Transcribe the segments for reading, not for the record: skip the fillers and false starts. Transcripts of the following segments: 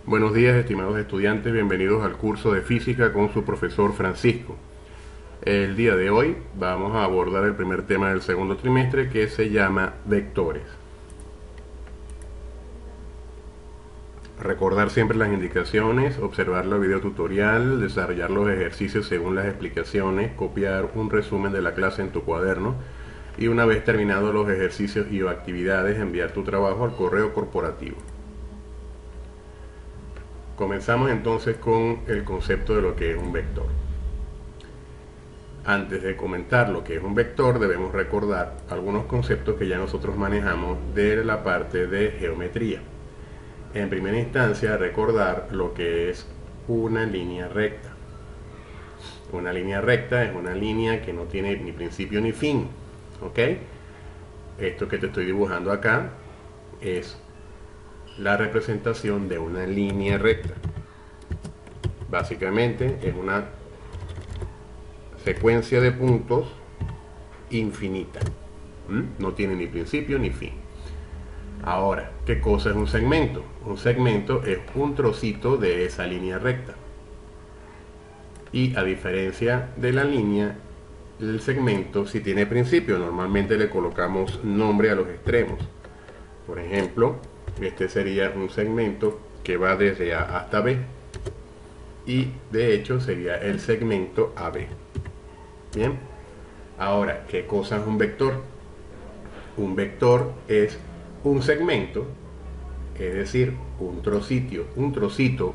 Buenos días, estimados estudiantes, bienvenidos al curso de física con su profesor Francisco. El día de hoy vamos a abordar el primer tema del segundo trimestre, que se llama vectores. Recordar siempre las indicaciones, observar la video tutorial, desarrollar los ejercicios según las explicaciones, copiar un resumen de la clase en tu cuaderno y una vez terminados los ejercicios y o actividades, enviar tu trabajo al correo corporativo. Comenzamos entonces con el concepto de lo que es un vector. Antes de comentar lo que es un vector, debemos recordar algunos conceptos que ya nosotros manejamos de la parte de geometría. En primera instancia, recordar lo que es una línea recta. Una línea recta es una línea que no tiene ni principio ni fin. ¿Ok? Esto que te estoy dibujando acá es la representación de una línea recta. Básicamente es una secuencia de puntos infinita. No tiene ni principio ni fin. Ahora, ¿qué cosa es un segmento? Un segmento es un trocito de esa línea recta. Y a diferencia de la línea, el segmento si tiene principio, normalmente le colocamos nombre a los extremos. Por ejemplo, este sería un segmento que va desde A hasta B. Y de hecho sería el segmento AB. Bien. Ahora, ¿qué cosa es un vector? Un vector es un segmento, es decir, un trocito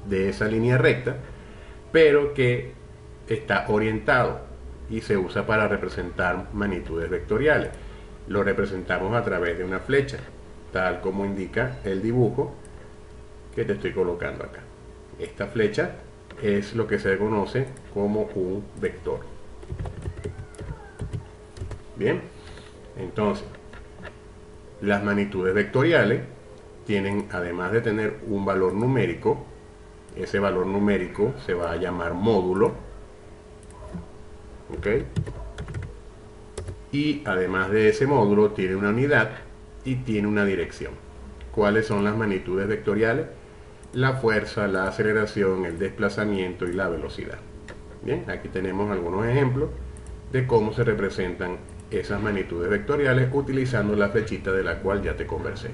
de esa línea recta, pero que está orientado y se usa para representar magnitudes vectoriales. Lo representamos a través de una flecha, tal como indica el dibujo que te estoy colocando acá. Esta flecha es lo que se conoce como un vector. Bien, entonces las magnitudes vectoriales tienen, además de tener un valor numérico, ese valor numérico se va a llamar módulo. ¿Ok? Y además de ese módulo tiene una unidad y tiene una dirección. ¿Cuáles son las magnitudes vectoriales? La fuerza, la aceleración, el desplazamiento y la velocidad. Bien, aquí tenemos algunos ejemplos de cómo se representan esas magnitudes vectoriales utilizando la flechita de la cual ya te conversé.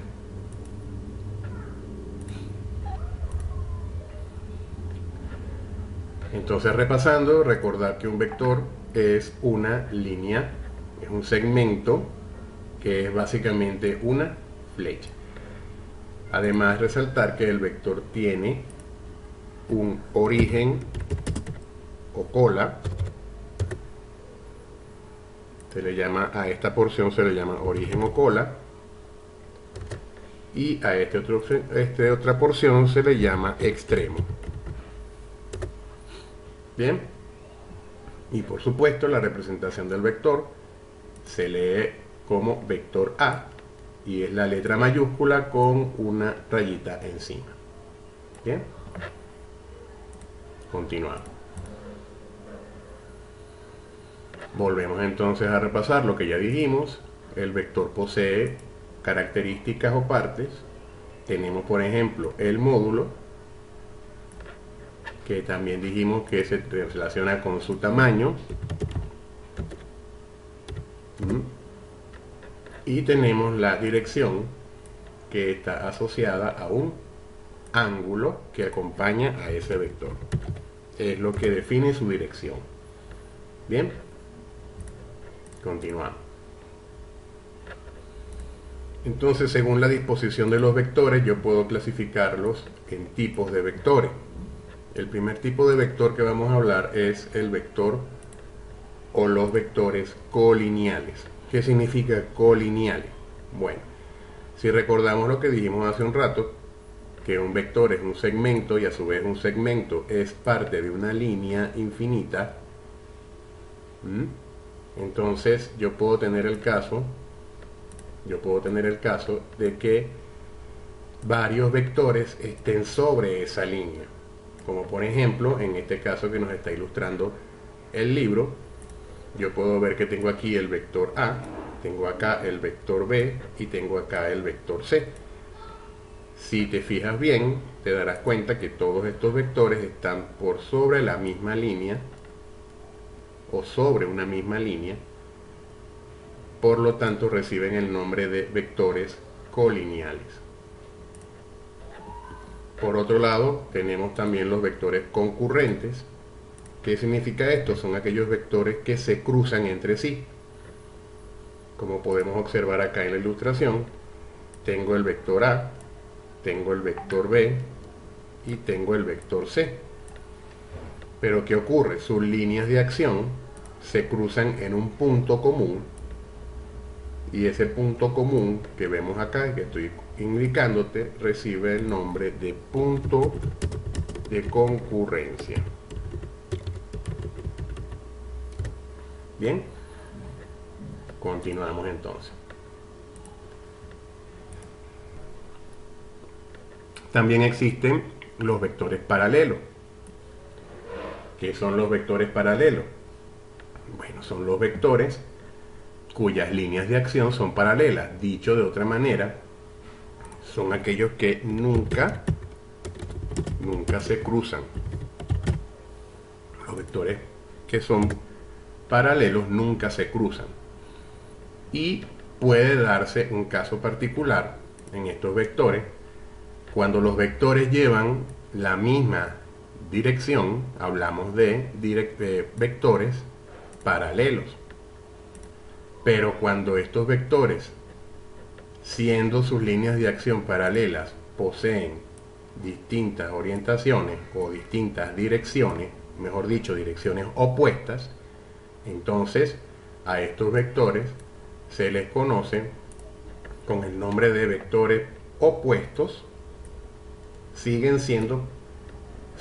Entonces, repasando, recordar que un vector es una línea, es un segmento que es básicamente una flecha. Además, resaltar que el vector tiene un origen o cola. Se le llama, a esta porción se le llama origen o cola, y a esta otra porción se le llama extremo. Bien, y por supuesto la representación del vector se lee como vector A y es la letra mayúscula con una rayita encima. Bien, continuamos. Volvemos entonces a repasar lo que ya dijimos. El vector posee características o partes. Tenemos, por ejemplo, el módulo, que también dijimos que se relaciona con su tamaño. Y tenemos la dirección, que está asociada a un ángulo que acompaña a ese vector. Es lo que define su dirección. Bien, continuamos. Entonces, según la disposición de los vectores, yo puedo clasificarlos en tipos de vectores. El primer tipo de vector que vamos a hablar es el vector o los vectores colineales. ¿Qué significa colineales? Bueno, si recordamos lo que dijimos hace un rato, que un vector es un segmento y a su vez un segmento es parte de una línea infinita, entonces yo puedo tener el caso de que varios vectores estén sobre esa línea, como por ejemplo en este caso que nos está ilustrando el libro. Yo puedo ver que tengo aquí el vector A, tengo acá el vector B y tengo acá el vector C. Si te fijas bien, te darás cuenta que todos estos vectores están por sobre la misma línea o sobre una misma línea, por lo tanto reciben el nombre de vectores colineales. Por otro lado, tenemos también los vectores concurrentes. ¿Qué significa esto? Son aquellos vectores que se cruzan entre sí. Como podemos observar acá en la ilustración, tengo el vector A, tengo el vector B y tengo el vector C. Pero ¿qué ocurre? Sus líneas de acción se cruzan en un punto común, y ese punto común que vemos acá, que estoy indicándote, recibe el nombre de punto de concurrencia. Bien, continuamos entonces. También existen los vectores paralelos. ¿Qué son los vectores paralelos? Bueno, son los vectores cuyas líneas de acción son paralelas. Dicho de otra manera, son aquellos que nunca se cruzan. Los vectores que son paralelos nunca se cruzan. Y puede darse un caso particular en estos vectores cuando los vectores llevan la misma dirección. Hablamos de vectores paralelos. Pero cuando estos vectores, siendo sus líneas de acción paralelas, poseen distintas orientaciones o distintas direcciones, mejor dicho, direcciones opuestas, entonces a estos vectores se les conoce con el nombre de vectores opuestos. Siguen siendo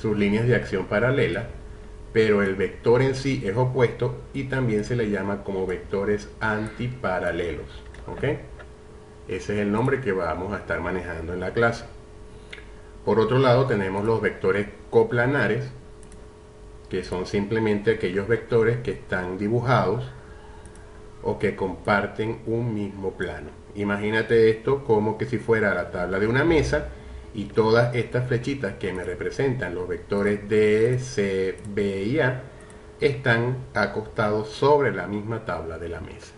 sus líneas de acción paralelas, pero el vector en sí es opuesto y también se le llama como vectores antiparalelos. ¿Ok? Ese es el nombre que vamos a estar manejando en la clase. Por otro lado, tenemos los vectores coplanares, que son simplemente aquellos vectores que están dibujados o que comparten un mismo plano. Imagínate esto como que si fuera la tabla de una mesa, y todas estas flechitas que me representan los vectores D, C, B y A están acostados sobre la misma tabla de la mesa.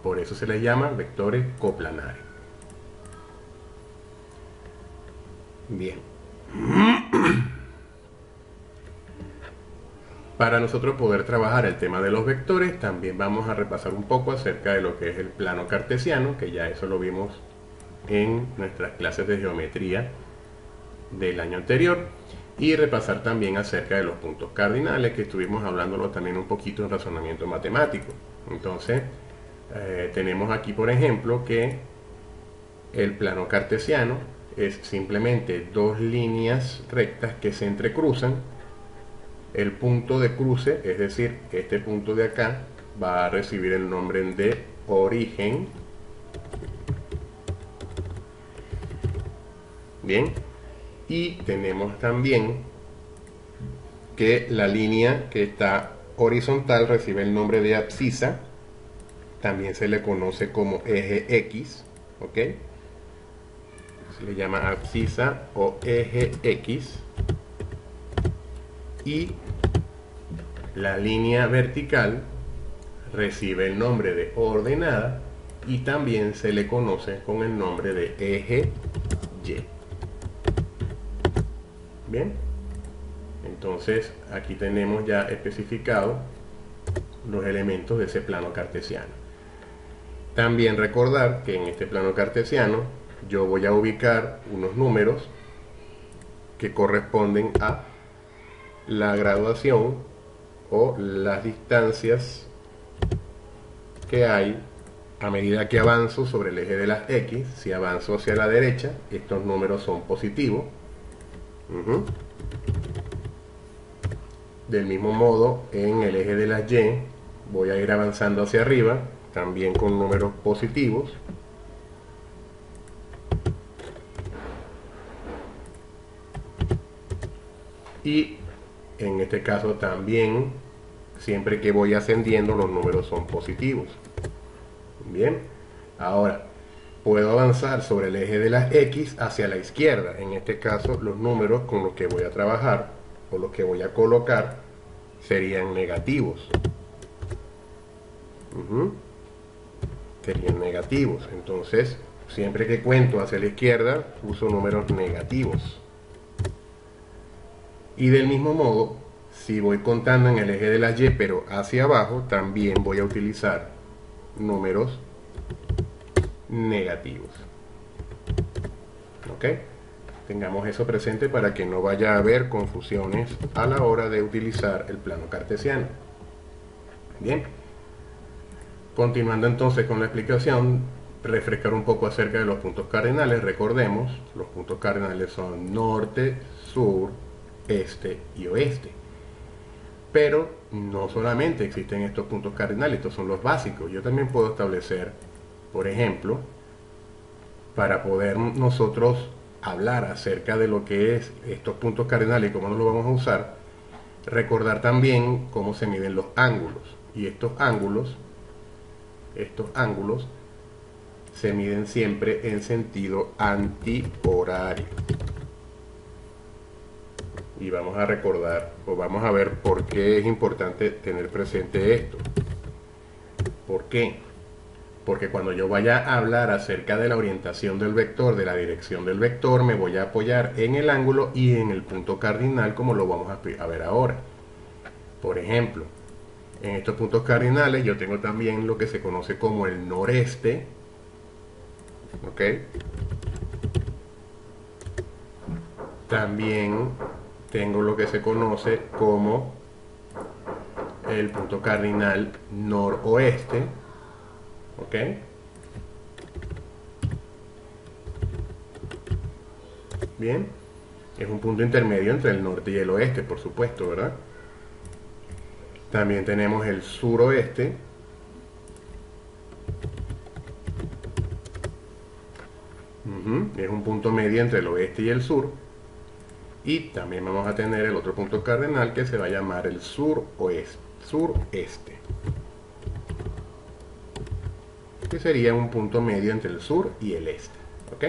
Por eso se les llama vectores coplanares. Bien. Para nosotros poder trabajar el tema de los vectores, también vamos a repasar un poco acerca de lo que es el plano cartesiano, que ya eso lo vimos en nuestras clases de geometría del año anterior, y repasar también acerca de los puntos cardinales, que estuvimos hablándolo también un poquito en razonamiento matemático. Entonces, tenemos aquí, por ejemplo, que el plano cartesiano es simplemente dos líneas rectas que se entrecruzan. El punto de cruce, es decir, este punto de acá, va a recibir el nombre de origen. Bien. Y tenemos también que la línea que está horizontal recibe el nombre de abscisa. También se le conoce como eje X. ¿Ok? Se le llama abscisa o eje X. Y la línea vertical recibe el nombre de ordenada y también se le conoce con el nombre de eje Y. Bien, entonces aquí tenemos ya especificado los elementos de ese plano cartesiano. También recordar que en este plano cartesiano yo voy a ubicar unos números que corresponden a la graduación o las distancias que hay a medida que avanzo sobre el eje de las X. Si avanzo hacia la derecha, estos números son positivos. Del mismo modo, en el eje de las Y voy a ir avanzando hacia arriba, también con números positivos. Y en este caso también, siempre que voy ascendiendo, los números son positivos. Bien, ahora, puedo avanzar sobre el eje de las X hacia la izquierda. En este caso, los números con los que voy a trabajar o los que voy a colocar serían negativos. Serían negativos. Entonces, siempre que cuento hacia la izquierda, uso números negativos. Y del mismo modo, si voy contando en el eje de las Y, pero hacia abajo, también voy a utilizar números negativos. ¿Ok? Tengamos eso presente para que no vaya a haber confusiones a la hora de utilizar el plano cartesiano. Bien. Continuando entonces con la explicación, refrescar un poco acerca de los puntos cardinales. Recordemos, los puntos cardinales son norte, sur, este y oeste. Pero no solamente existen estos puntos cardinales, estos son los básicos. Yo también puedo establecer, por ejemplo, para poder nosotros hablar acerca de lo que es estos puntos cardinales y cómo nos los vamos a usar, recordar también cómo se miden los ángulos. Y estos ángulos se miden siempre en sentido antihorario. Y vamos a recordar, o vamos a ver por qué es importante tener presente esto. ¿Por qué? Porque cuando yo vaya a hablar acerca de la orientación del vector, de la dirección del vector, me voy a apoyar en el ángulo y en el punto cardinal, como lo vamos a ver ahora. Por ejemplo, en estos puntos cardinales yo tengo también lo que se conoce como el noreste. ¿Ok? También tengo lo que se conoce como el punto cardinal noroeste. ¿Ok? Bien. Es un punto intermedio entre el norte y el oeste, por supuesto, ¿verdad? También tenemos el suroeste. Es un punto medio entre el oeste y el sur. Y también vamos a tener el otro punto cardinal que se va a llamar el sureste, que sería un punto medio entre el sur y el este. ¿Ok?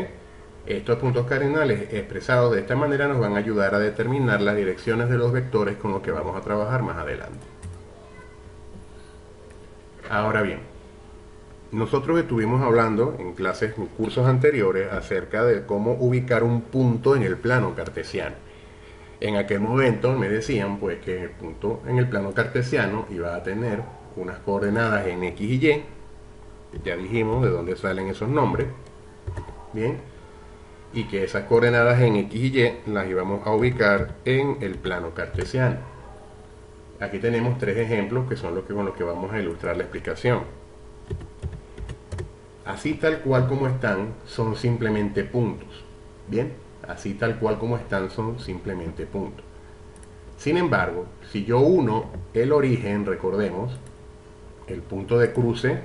Estos puntos cardinales expresados de esta manera nos van a ayudar a determinar las direcciones de los vectores con los que vamos a trabajar más adelante. Ahora bien, nosotros estuvimos hablando en clases, en cursos anteriores, acerca de cómo ubicar un punto en el plano cartesiano. En aquel momento me decían pues que el punto en el plano cartesiano iba a tener unas coordenadas en X y Y. Ya dijimos de dónde salen esos nombres. Bien. Y que esas coordenadas en X y Y las íbamos a ubicar en el plano cartesiano. Aquí tenemos tres ejemplos que son con los que vamos a ilustrar la explicación. Así tal cual como están, son simplemente puntos. Bien, así tal cual como están, son simplemente puntos. Sin embargo, si yo uno el origen, recordemos, el punto de cruce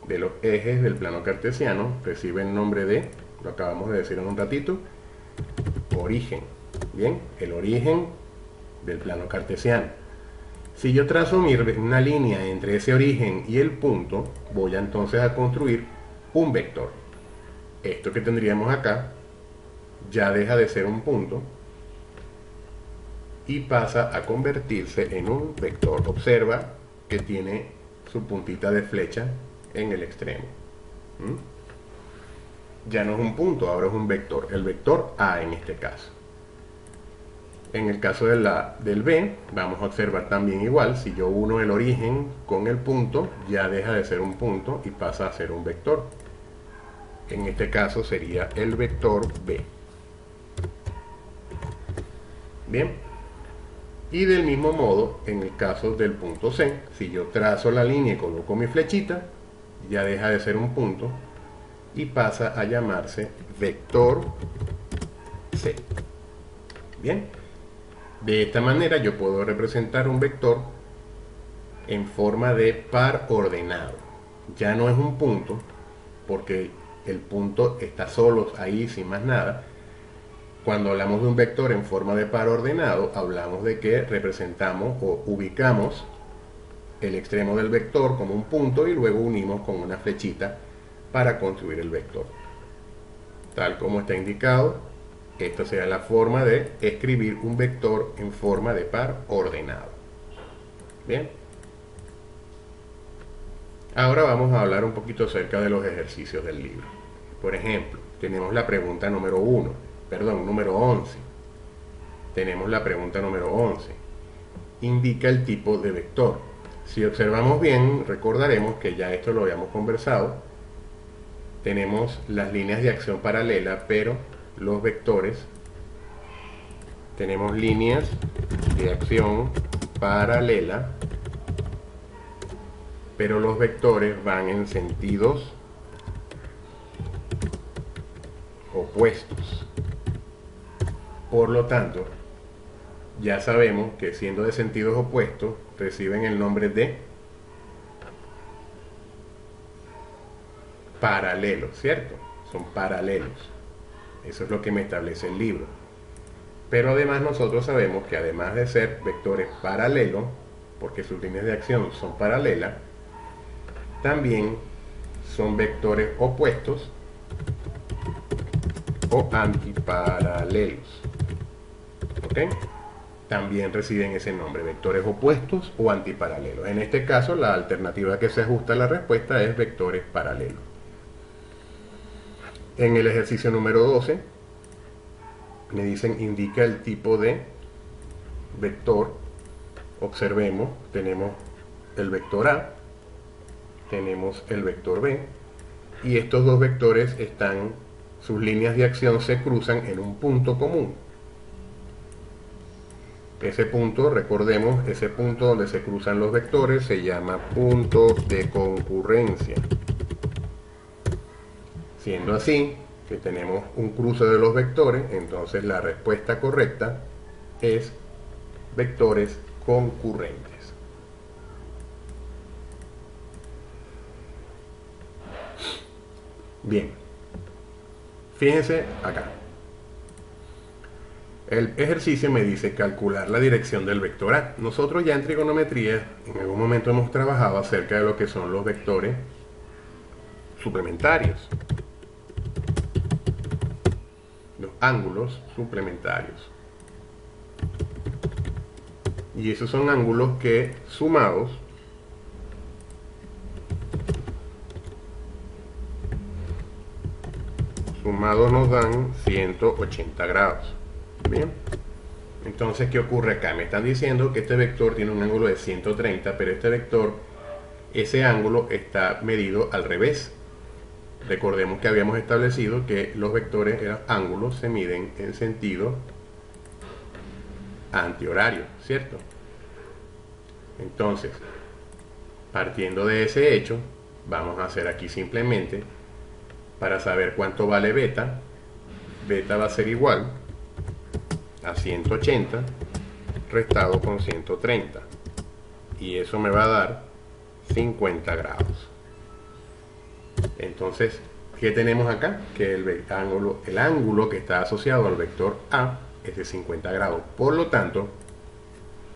de los ejes del plano cartesiano recibe el nombre de, lo acabamos de decir en un ratito, origen. Bien, el origen del plano cartesiano. Si yo trazo una línea entre ese origen y el punto, voy entonces a construir un vector. Esto que tendríamos acá ya deja de ser un punto y pasa a convertirse en un vector. Observa que tiene su puntita de flecha en el extremo. Ya no es un punto, ahora es un vector. El vector A en este caso. En el caso del B, vamos a observar también igual. Si yo uno el origen con el punto, ya deja de ser un punto y pasa a ser un vector. En este caso sería el vector B. Bien. Y del mismo modo, en el caso del punto C, si yo trazo la línea y coloco mi flechita, ya deja de ser un punto y pasa a llamarse vector C. Bien. De esta manera yo puedo representar un vector en forma de par ordenado. Ya no es un punto, porque el punto está solo ahí sin más nada. Cuando hablamos de un vector en forma de par ordenado, hablamos de que representamos o ubicamos el extremo del vector como un punto y luego unimos con una flechita para construir el vector. Tal como está indicado, esta será la forma de escribir un vector en forma de par ordenado. Bien. Ahora vamos a hablar un poquito acerca de los ejercicios del libro. Por ejemplo, tenemos la pregunta número 11. Tenemos la pregunta número 11. Indica el tipo de vector. Si observamos bien, recordaremos que ya esto lo habíamos conversado. Tenemos las líneas de acción paralela, pero los vectores, tenemos líneas de acción paralela, pero los vectores van en sentidos opuestos. Por lo tanto, ya sabemos que siendo de sentidos opuestos, reciben el nombre de paralelos, ¿cierto? Son paralelos. Eso es lo que me establece el libro. Pero además nosotros sabemos que además de ser vectores paralelos, porque sus líneas de acción son paralelas, también son vectores opuestos o antiparalelos. ¿Ok? También reciben ese nombre, vectores opuestos o antiparalelos. En este caso, la alternativa que se ajusta a la respuesta es vectores paralelos. En el ejercicio número 12, me dicen indica el tipo de vector. Observemos, tenemos el vector A, tenemos el vector B, y estos dos vectores sus líneas de acción se cruzan en un punto común. Ese punto, recordemos, ese punto donde se cruzan los vectores se llama punto de concurrencia. Siendo así, que tenemos un cruce de los vectores, entonces la respuesta correcta es vectores concurrentes. Bien, fíjense acá. El ejercicio me dice calcular la dirección del vector A. Nosotros ya en trigonometría en algún momento hemos trabajado acerca de lo que son los vectores suplementarios, los ángulos suplementarios. Y esos son ángulos que sumados nos dan 180 grados. Bien, entonces ¿qué ocurre acá? Me están diciendo que este vector tiene un ángulo de 130, pero este vector, ese ángulo está medido al revés. Recordemos que habíamos establecido que los vectores, los ángulos, se miden en sentido antihorario, ¿cierto? Entonces, partiendo de ese hecho, vamos a hacer aquí simplemente, para saber cuánto vale beta, beta va a ser igual a 180 restado con 130, y eso me va a dar 50 grados. Entonces, ¿qué tenemos acá? Que el ángulo que está asociado al vector A es de 50 grados. Por lo tanto,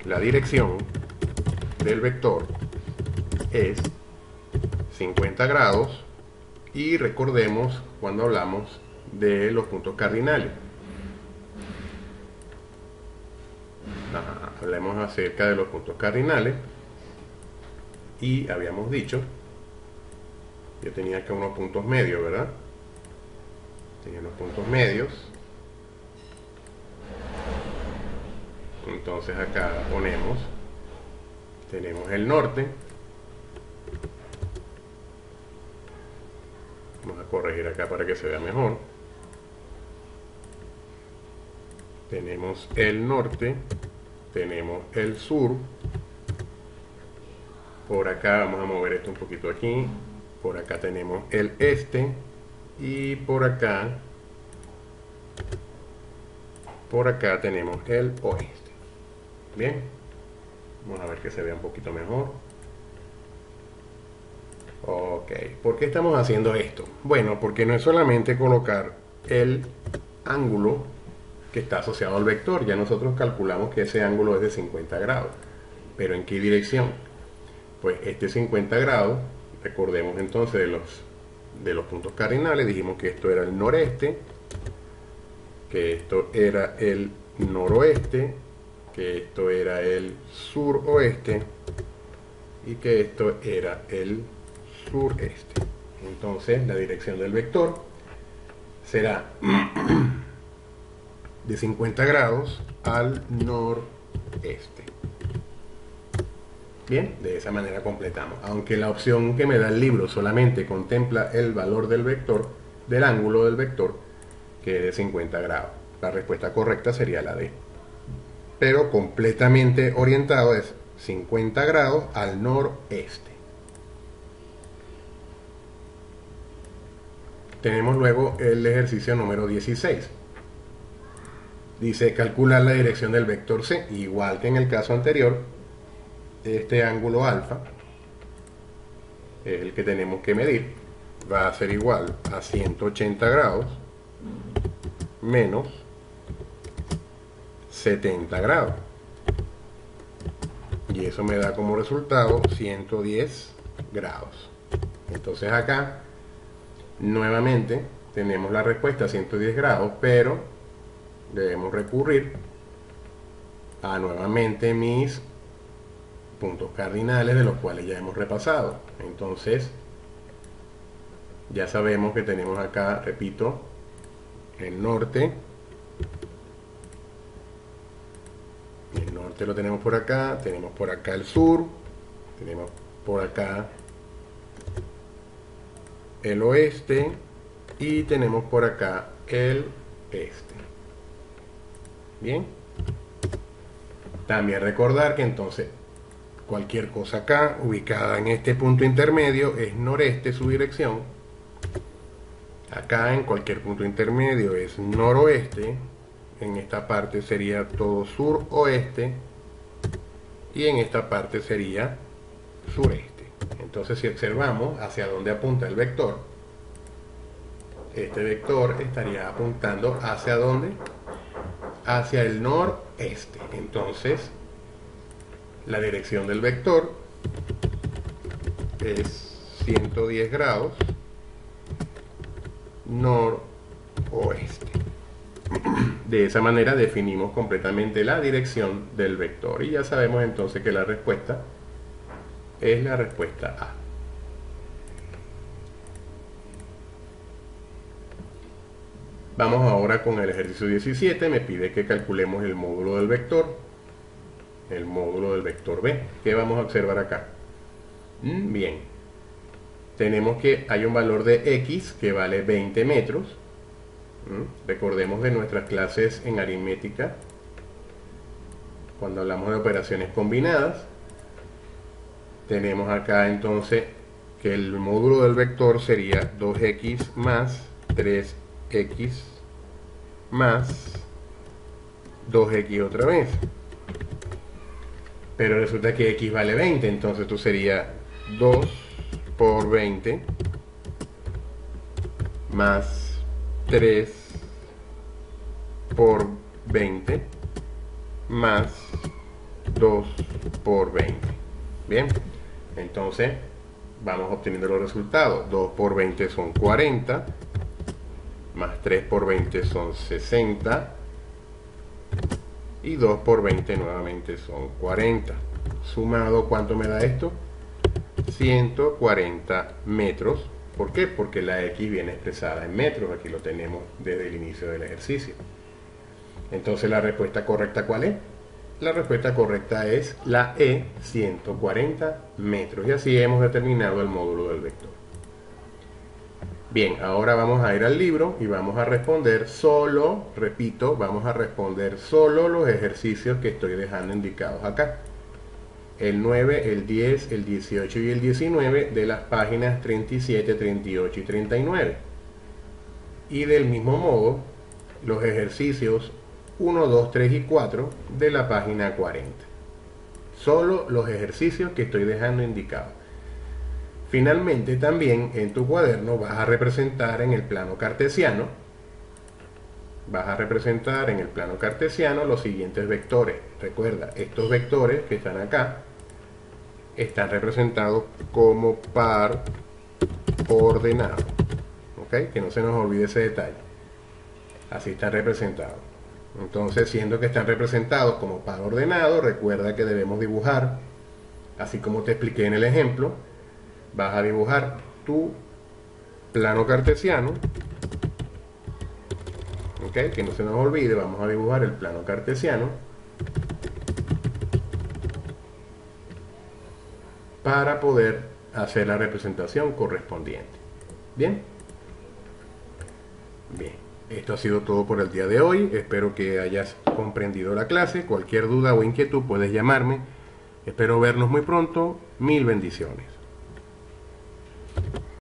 la dirección del vector es 50 grados. Y recordemos cuando hablamos de los puntos cardinales. Hablemos acerca de los puntos cardinales. Y habíamos dicho, yo tenía acá unos puntos medios, ¿verdad? Tenía unos puntos medios. Entonces acá tenemos el norte. Vamos a corregir acá para que se vea mejor. Tenemos el norte, tenemos el sur. Por acá vamos a mover esto un poquito aquí. Por acá tenemos el este. Y por acá tenemos el oeste. Bien, vamos a ver que se vea un poquito mejor. Ok, ¿por qué estamos haciendo esto? Bueno, porque no es solamente colocar el ángulo que está asociado al vector. Ya nosotros calculamos que ese ángulo es de 50 grados. ¿Pero en qué dirección? Pues este 50 grados, recordemos entonces de los de los puntos cardinales. Dijimos que esto era el noreste, que esto era el noroeste, que esto era el suroeste y que esto era el sureste. Entonces la dirección del vector será de 50 grados al noreste. Bien, de esa manera completamos. Aunque la opción que me da el libro solamente contempla el valor del vector, del ángulo del vector, que es de 50 grados. La respuesta correcta sería la D. Pero completamente orientado es 50 grados al noreste. Tenemos luego el ejercicio número 16. Dice calcular la dirección del vector C. Igual que en el caso anterior, este ángulo alfa, el que tenemos que medir, va a ser igual a 180 grados menos 70 grados. Y eso me da como resultado 110 grados. Entonces acá, nuevamente, tenemos la respuesta a 110 grados, pero debemos recurrir a nuevamente mis puntos cardinales de los cuales ya hemos repasado. Entonces ya sabemos que tenemos acá, repito, el norte lo tenemos por acá, tenemos por acá el sur, tenemos por acá el oeste y tenemos por acá el este. Bien, también recordar que entonces cualquier cosa acá ubicada en este punto intermedio es noreste su dirección. Acá en cualquier punto intermedio es noroeste. En esta parte sería todo suroeste y en esta parte sería sureste. Entonces si observamos hacia dónde apunta el vector, este vector estaría apuntando hacia dónde, hacia el noreste. Entonces la dirección del vector es 110 grados noroeste. De esa manera definimos completamente la dirección del vector y ya sabemos entonces que la respuesta es la respuesta A. Vamos ahora con el ejercicio 17. Me pide que calculemos el módulo del vector, el módulo del vector B. ¿Qué vamos a observar acá? Bien, tenemos que hay un valor de X que vale 20 metros. Recordemos de nuestras clases en aritmética, cuando hablamos de operaciones combinadas, tenemos acá entonces que el módulo del vector sería 2x más 3x más 2x otra vez. Pero resulta que x vale 20, entonces esto sería 2 por 20 más 3 por 20 más 2 por 20. Bien, entonces vamos obteniendo los resultados. 2 por 20 son 40, más 3 por 20 son 60 y 2 por 20 nuevamente son 40. Sumado, ¿cuánto me da esto? 140 metros. ¿Por qué? Porque la X viene expresada en metros. Aquí lo tenemos desde el inicio del ejercicio. Entonces, ¿la respuesta correcta cuál es? La respuesta correcta es la E, 140 metros. Y así hemos determinado el módulo del vector. Bien, ahora vamos a ir al libro y vamos a responder solo, repito, vamos a responder solo los ejercicios que estoy dejando indicados acá. El 9, el 10, el 18 y el 19 de las páginas 37, 38 y 39. Y del mismo modo, los ejercicios 1, 2, 3 y 4 de la página 40. Solo los ejercicios que estoy dejando indicados. Finalmente, también en tu cuaderno vas a representar en el plano cartesiano, los siguientes vectores. Recuerda, estos vectores que están acá están representados como par ordenado. ¿ok? Que no se nos olvide ese detalle. Así están representados. Entonces, siendo que están representados como par ordenado, recuerda que debemos dibujar, así como te expliqué en el ejemplo, vas a dibujar tu plano cartesiano, ¿ok? Que no se nos olvide, vamos a dibujar el plano cartesiano para poder hacer la representación correspondiente. ¿Bien? Bien, esto ha sido todo por el día de hoy. Espero que hayas comprendido la clase. Cualquier duda o inquietud puedes llamarme. Espero vernos muy pronto. Mil bendiciones.